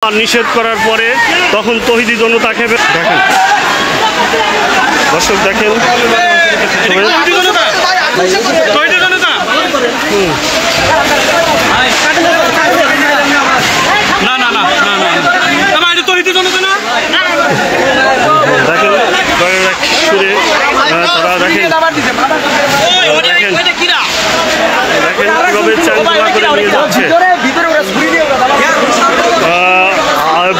নিষেধ করার পরে তখন তৌহিদি জনতাকে দেখেন দর্শক দেখেন সুরে তারা দেখেন কিভাবে চাঙ্গা করে নিয়ে যাচ্ছে।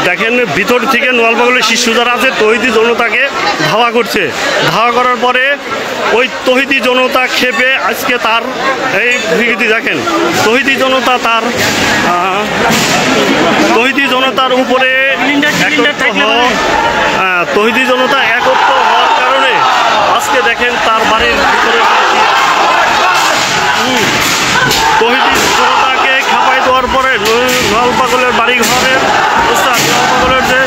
দেখেন ভিতর থেকে নোয়ালপাগলের শিশু যারা আছে তৌহিদি জনতাকে ধাওয়া করছে। ধাওয়া করার পরে ওই তৌহিদি জনতা ক্ষেপে আজকে তার এই বিকৃতি দেখেন তৌহিদি জনতার উপরে তৌহিদি জনতা একত্র হওয়ার কারণে আজকে দেখেন তার বাড়ির ভিতরে তৌহিদি জনতাকে খাপাই দেওয়ার পরে নোয়ালপাগলের বাড়ি ঘরের অবস্থা নোয়ালপাগলের যে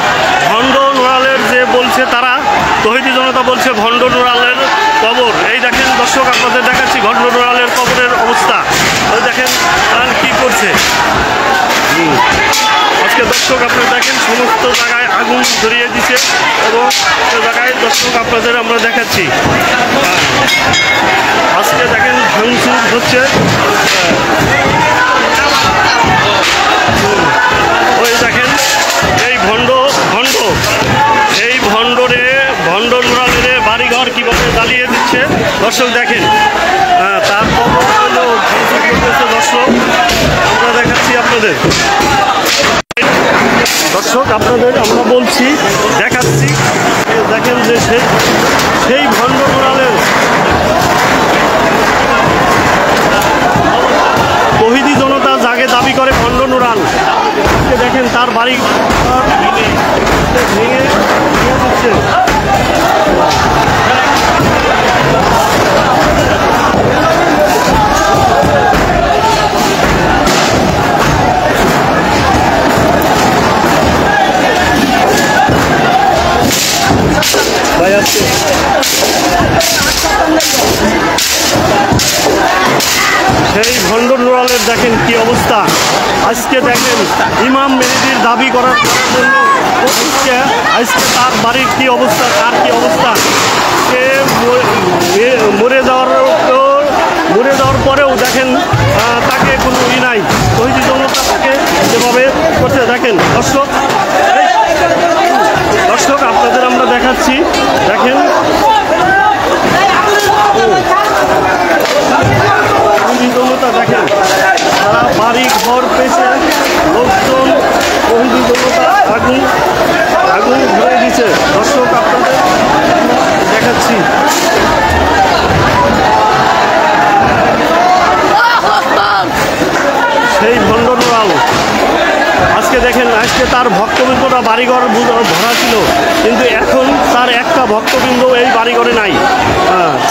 ভণ্ড নুরালের যে বলছে তারা তৌহিদি জনতা বলছে ভণ্ড নুরালের কবর। এই দেখেন দর্শক আপনাদের দেখাচ্ছি ভণ্ড নুরালের কবরের অবস্থা। ওই দেখেন কি করছে আজকে দর্শক আপনারা দেখেন সমস্ত জায়গায় আগুন ধরিয়ে দিচ্ছে এবং সে জায়গায় দর্শক আপনাদের আমরা দেখাচ্ছি আজকে দেখেন ভাঙচুর হচ্ছে। ওই দেখেন এই ভণ্ড নুরালের বাড়িঘর কীভাবে জ্বালিয়ে দিচ্ছে দর্শক দেখেন তার কবর হলো দর্শক আমরা দেখাচ্ছি আপনাদের দর্শক আপনাদের আমরা বলছি দেখাচ্ছি দেখেন যে সেই ভণ্ড নুরালের তৌহিদি জনতা যাকে দাবি করে ভণ্ড নুরাল দেখেন তার বাড়ি ভেঙে দিচ্ছে। সেই ভণ্ড নুরালের দেখেন কি অবস্থা। আজকে দেখেন ইমাম মেহেদির দাবি করার জন্য আজকে তার বাড়ির কি অবস্থা তার কি অবস্থা সে মরে যাওয়ার পরেও দেখেন তাকে কোনো নাই তৌহিদি জনতা তাকে যেভাবে করছে দেখেন দর্শক আপনাদের আমরা দেখাচ্ছি দেখেন তৌহিদি জনতা দেখেন তারা বাড়ি ঘর পেয়েছে লোকজন তৌহিদি জনতা আগুন ধরে দিচ্ছে দর্শক আপনাদের দেখাচ্ছি। সেই ভণ্ড নুরাল আজকে দেখেন আজকে তার ভক্তবৃন্দরা বাড়িঘর ভরা ছিল কিন্তু এখন তার একটা ভক্তবৃন্দ এই বাড়িঘরে নাই।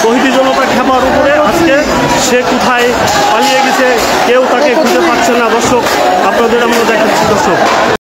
তৌহিদি জনতা খেপার উপরে আজকে সে কোথায় পালিয়ে গেছে কেউ তাকে খুঁজে পাচ্ছে না দর্শক আপনাদের আমরা দেখাচ্ছি দর্শক।